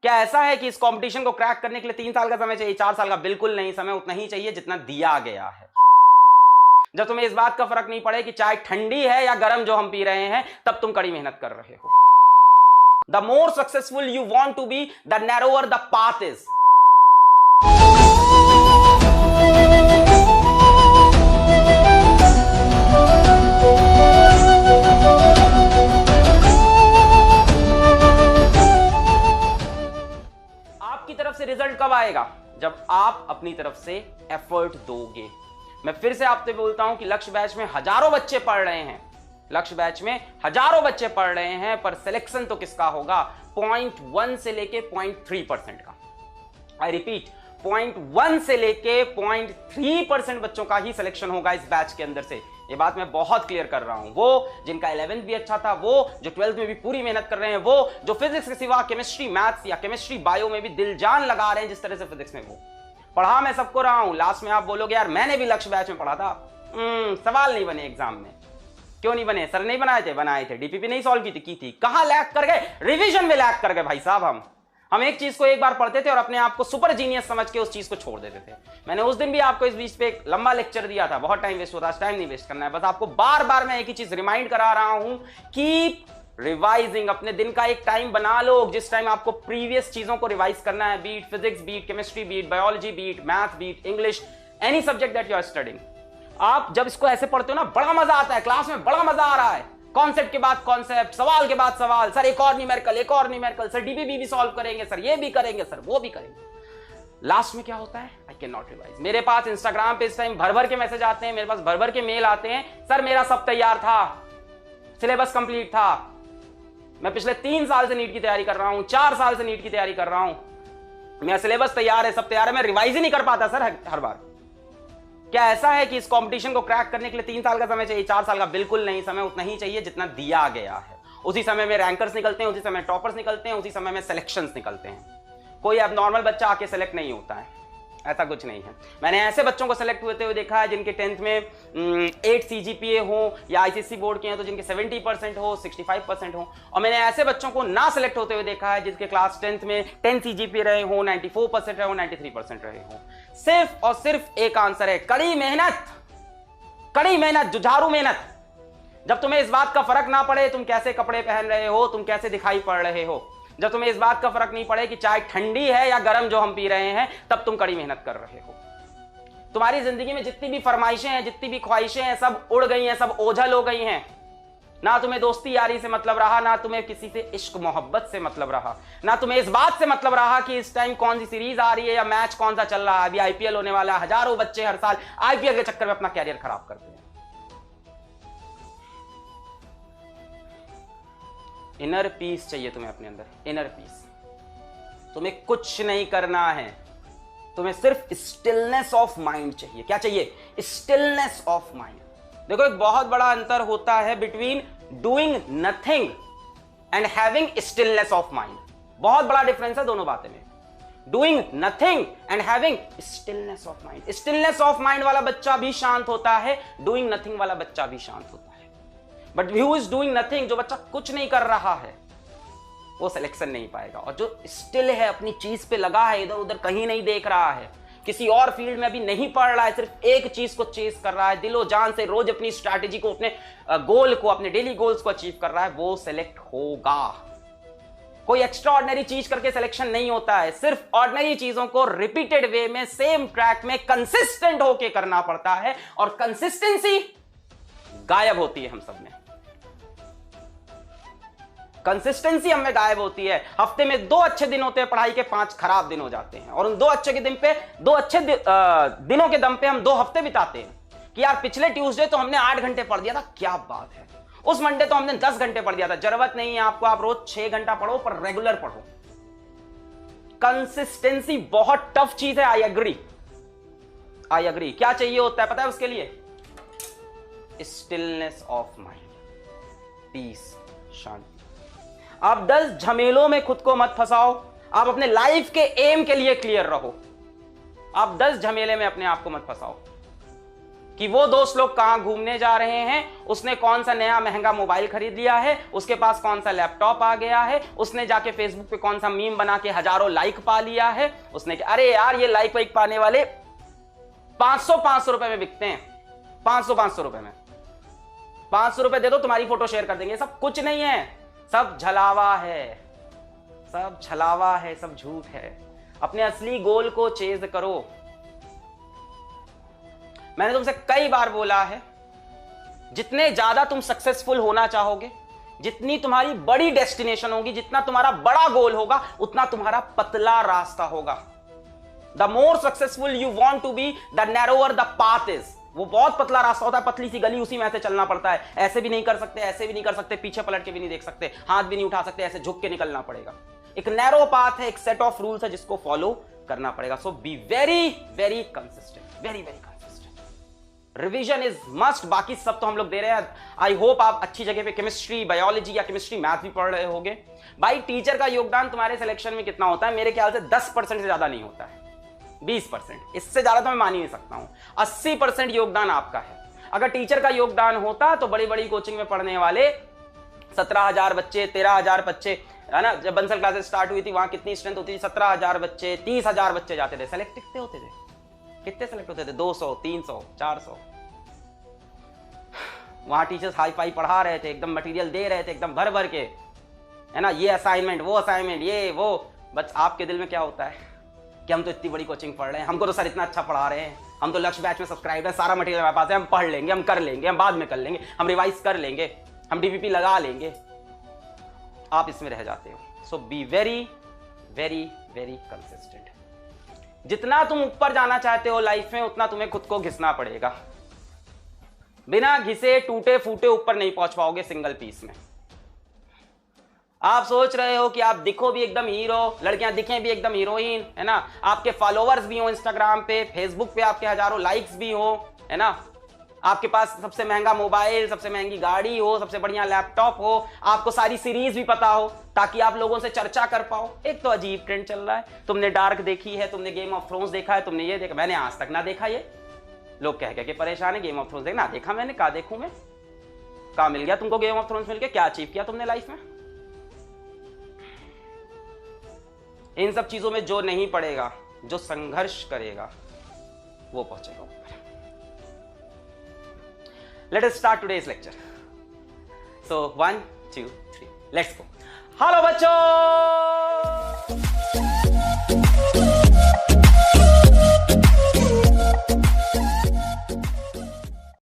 क्या ऐसा है कि इस कंपटीशन को क्रैक करने के लिए 3 साल का समय चाहिए, 4 साल का? बिल्कुल नहीं, समय उतना ही चाहिए जितना दिया गया है। जब तुम्हें इस बात का फर्क नहीं पड़े कि चाय ठंडी है या गर्म जो हम पी रहे हैं, तब तुम कड़ी मेहनत कर रहे हो। The more successful you want to be, the narrower the path is. आपकी तरफ से रिजल्ट कब आएगा? जब आप अपनी तरफ से एफर्ट दोगे। मैं फिर से आपसे बोलता हूं कि लक्ष्य बैच में हजारों बच्चे पढ़ रहे हैं, लक्ष्य बैच में हजारों बच्चे पढ़ रहे हैं, पर सिलेक्शन तो किसका होगा? 0.1 से लेके 0.3% का। आई रिपीट, 0.1 से लेके 0.3% बच्चों का ही सिलेक्शन होगा इस बैच के अंदर से। ये बात मैं बहुत क्लियर कर रहा हूं। वो जिनका 11th भी अच्छा था, वो जो 12th में भी पूरी मेहनत कर रहे हैं, वो जो फिजिक्स के सिवा केमिस्ट्री, मैथ्स या केमिस्ट्री, बायो में भी दिल जान लगा रहे हैं, जिस तरह से फिजिक्स में वो पढ़ा मैं सबको रहा हूं। लास्ट में आप बोलोगे यार मैंने भी लक्ष्य बैच में पढ़ा था। सवाल नहीं बने एग्जाम में। क्यों नहीं बने? सर नहीं बनाए थे? बनाए थे। डीपीपी नहीं सॉल्व की थी। कहां लैग कर गए? रिवीजन में लैग कर गए भाई साहब। हम एक चीज को एक बार पढ़ते थे और अपने आप को सुपर जीनियस समझ के उस चीज को छोड़ देते थे। मैंने उस दिन भी आपको इस बीच पे एक लंबा लेक्चर दिया था। बहुत टाइम वेस्ट होता है, टाइम नहीं वेस्ट करना है। बस आपको बार बार मैं एक ही चीज रिमाइंड करा रहा हूं कि रिवाइजिंग। अपने दिन का एक टाइम बना लो जिस टाइम आपको प्रीवियस चीजों को रिवाइज करना है। Beat physics, beat chemistry, beat biology, beat math, beat English, any subject that you are studying. आप जब इसको ऐसे पढ़ते हो ना, बड़ा मजा आता है। क्लास में बड़ा मजा आ रहा है। कॉन्सेप्ट के बाद कॉन्सेप्ट, सवाल के बाद सवाल, सर एक और न्यूमेरिकल, एक और न्यूमेरिकल, सर डीबीबी भी सॉल्व करेंगे, सर ये भी करेंगे, सर वो भी करेंगे। लास्ट में क्या होता है? I can not revise. मेरे पास इंस्टाग्राम पे इस टाइम भर भर के मैसेज आते हैं, मेरे पास भर भर के मेल आते हैं, सर मेरा सब तैयार था, सिलेबस कंप्लीट था, मैं पिछले 3 साल से नीट की तैयारी कर रहा हूं, 4 साल से नीट की तैयारी कर रहा हूं, मेरा सिलेबस तैयार है, सब तैयार है, मैं रिवाइज ही नहीं कर पाता सर हर बार। क्या ऐसा है कि इस कंपटीशन को क्रैक करने के लिए 3 साल का समय चाहिए, 4 साल का? बिल्कुल नहीं, समय उतना ही चाहिए जितना दिया गया है। उसी समय में रैंकर्स निकलते हैं, उसी समय टॉपर्स निकलते हैं, उसी समय में सिलेक्शंस निकलते हैं। कोई अब नॉर्मल बच्चा आके सेलेक्ट नहीं होता है, ऐसा कुछ नहीं है। मैंने ऐसे बच्चों को सेलेक्ट होते हुए देखा है जिनके 10th में 8 CGPA हो, या आईसीएसई बोर्ड के हैं तो जिनके 70% हो, 65% हो। और मैंने ऐसे बच्चों को ना सेलेक्ट होते हुए देखा है जिनके क्लास 10th में 10 CGPA रहे हो, 94% रहे हो, 93% रहे हो। सिर्फ और सिर्फ एक आंसर है, कड़ी मेहनत। कड़ी मेहनत, जुझारू मेहनत। जब तुम्हें इस बात का फर्क ना पड़े तुम कैसे कपड़े पहन रहे हो, तुम कैसे दिखाई पड़ रहे हो, जब तुम्हें इस बात का फर्क नहीं पड़े कि चाय ठंडी है या गर्म जो हम पी रहे हैं, तब तुम कड़ी मेहनत कर रहे हो। तुम्हारी जिंदगी में जितनी भी फरमाइशें हैं, जितनी भी ख्वाहिशें हैं, सब उड़ गई हैं, सब ओझल हो गई हैं। ना तुम्हें दोस्ती यारी से मतलब रहा, ना तुम्हें किसी से इश्क मोहब्बत से मतलब रहा, ना तुम्हें इस बात से मतलब रहा कि इस टाइम कौन सी सीरीज आ रही है या मैच कौन सा चल रहा है। अभी आईपीएल होने वाला है, हजारों बच्चे हर साल आईपीएल के चक्कर में अपना कैरियर खराब करते हैं। इनर पीस चाहिए तुम्हें अपने अंदर, इनर पीस। तुम्हें कुछ नहीं करना है, तुम्हें सिर्फ स्टिलनेस ऑफ माइंड चाहिए। क्या चाहिए? Stillness of mind. देखो एक बहुत बड़ा अंतर होता है between doing nothing and having stillness of mind. बहुत बड़ा डिफरेंस है दोनों बातें में। Doing nothing and having stillness of mind. Stillness of mind वाला बच्चा भी शांत होता है, डूइंग नथिंग वाला बच्चा भी शांत होता है। But who is doing nothing, जो बच्चा कुछ नहीं कर रहा है, वो सिलेक्शन नहीं पाएगा। और जो स्टिल है, अपनी चीज पे लगा है, इधर उधर कहीं नहीं देख रहा है, किसी और फील्ड में अभी नहीं पढ़ रहा है, सिर्फ एक चीज को चेस कर रहा है, दिलो जान से रोज अपनी स्ट्रैटेजी को, अपने गोल को, अपने डेली गोल्स को अचीव कर रहा है, वो सिलेक्ट होगा। कोई एक्स्ट्रा ऑर्डिनरी चीज करके सिलेक्शन नहीं होता है। सिर्फ ऑर्डिनरी चीजों को रिपीटेड वे में, सेम ट्रैक में कंसिस्टेंट होके करना पड़ता है, और कंसिस्टेंसी गायब होती है हम सब में। कंसिस्टेंसी हमें गायब होती है। हफ्ते में 2 अच्छे दिन होते हैं पढ़ाई के, 5 खराब दिन हो जाते हैं। और उन 2 अच्छे के दिन पे, 2 अच्छे दिनों के दम पे हम 2 हफ्ते बिताते हैं कि यार पिछले ट्यूसडे तो हमने 8 घंटे पढ़ दिया था, क्या बात है। उस मंडे तो हमने 10 घंटे पढ़ दिया था। जरूरत नहीं है आपको, आप रोज 6 घंटा पढ़ो, पर रेगुलर पढ़ो। कंसिस्टेंसी बहुत टफ चीज है। I agree. क्या चाहिए होता है पता है उसके लिए? स्टिलनेस ऑफ माइंड, पीस, शांति। आप 10 झमेलों में खुद को मत फंसाओ। आप अपने लाइफ के एम के लिए क्लियर रहो। आप 10 झमेले में अपने आप को मत फंसाओ। कि वो दोस्त लोग कहां घूमने जा रहे हैं, उसने कौन सा नया महंगा मोबाइल खरीद लिया है, उसके पास कौन सा लैपटॉप आ गया है, उसने जाके फेसबुक पे कौन सा मीम बना के हजारों लाइक पा लिया है, उसने अरे यार ये लाइक वाइक पाने वाले 500 रुपए में बिकते हैं, 500 रुपए में, 500 रुपए दे दो तुम्हारी फोटो शेयर कर देंगे। सब कुछ नहीं है, सब छलावा है, सब छलावा है, सब झूठ है। अपने असली गोल को चेज करो। मैंने तुमसे कई बार बोला है, जितने ज्यादा तुम सक्सेसफुल होना चाहोगे, जितनी तुम्हारी बड़ी डेस्टिनेशन होगी, जितना तुम्हारा बड़ा गोल होगा, उतना तुम्हारा पतला रास्ता होगा। The more successful you want to be, the narrower the path is. वो बहुत पतला रास्ता होता है, पतली सी गली, उसी में ऐसे चलना पड़ता है। ऐसे भी नहीं कर सकते, ऐसे भी नहीं कर सकते, पीछे पलट के भी नहीं देख सकते, हाथ भी नहीं उठा सकते, ऐसे झुक के निकलना पड़ेगा। एक नैरो पाथ है, एक सेट ऑफ रूल्स है जिसको फॉलो करना पड़ेगा। So be very very consistent, very very consistent. Revision is must. बाकी सब तो हम लोग दे रहे हैं। आई होप आप अच्छी जगह पे केमिस्ट्री, बायोलॉजी या केमिस्ट्री, मैथ भी पढ़ रहे होगे। भाई टीचर का योगदान तुम्हारे सिलेक्शन में कितना होता है? मेरे ख्याल से 10% से ज्यादा नहीं होता है, 20%। इससे ज्यादा तो मैं मान ही नहीं सकता हूं। 80% योगदान आपका है। अगर टीचर का योगदान होता तो बड़ी बड़ी कोचिंग में पढ़ने वाले 17,000 बच्चे, 13,000 बच्चे, है ना, जब बंसल क्लासेस स्टार्ट हुई थी वहां कितनी स्ट्रेंथ होती थी? 17,000 बच्चे, 30,000 बच्चे जाते थे। सेलेक्ट कितने होते थे? कितने सेलेक्ट होते थे? 200, 300, 400। वहां टीचर्स हाई फाई पढ़ा रहे थे, एकदम मटेरियल दे रहे थे, एकदम भर भर के, है ना, ये असाइनमेंट, वो असाइनमेंट, ये वो। बस आपके दिल में क्या होता है कि हम तो इतनी बड़ी कोचिंग पढ़ रहे हैं, हमको तो सर इतना अच्छा पढ़ा रहे हैं, हम तो लक्ष्य बैच में सब्सक्राइब है, सारा मटेरियल हमारे पास है, हम पढ़ लेंगे, हम कर लेंगे, हम बाद में कर लेंगे, हम रिवाइज कर लेंगे, हम डीपीपी लगा लेंगे। आप इसमें रह जाते हो। So be very very very consistent. जितना तुम ऊपर जाना चाहते हो लाइफ में, उतना तुम्हें खुद को घिसना पड़ेगा। बिना घिसे, टूटे फूटे ऊपर नहीं पहुंच पाओगे सिंगल पीस में। आप सोच रहे हो कि आप दिखो भी एकदम हीरो, लड़कियां दिखें भी एकदम हीरोइन, है ना, आपके फॉलोवर्स भी हो इंस्टाग्राम पे, फेसबुक पे आपके हजारों लाइक्स भी हो, है ना, आपके पास सबसे महंगा मोबाइल, सबसे महंगी गाड़ी हो, सबसे बढ़िया लैपटॉप हो, आपको सारी सीरीज भी पता हो ताकि आप लोगों से चर्चा कर पाओ। एक तो अजीब ट्रेंड चल रहा है। तुमने डार्क देखी है, तुमने गेम ऑफ थ्रोन्स देखा है, तुमने ये देखा, मैंने आज तक ना देखा। ये लोग कह के परेशान है, गेम ऑफ थ्रोन्स देखना देखा मैंने, कहा देखूं मैं, कहा मिल गया तुमको गेम ऑफ थ्रोन्स मिल गया? क्या अचीव किया तुमने लाइफ में? इन सब चीजों में जो नहीं पड़ेगा, जो संघर्ष करेगा, वो पहुंचेगा ऊपर। Let us start today's lecture. So 1, 2, 3, let's go. Hello बच्चों,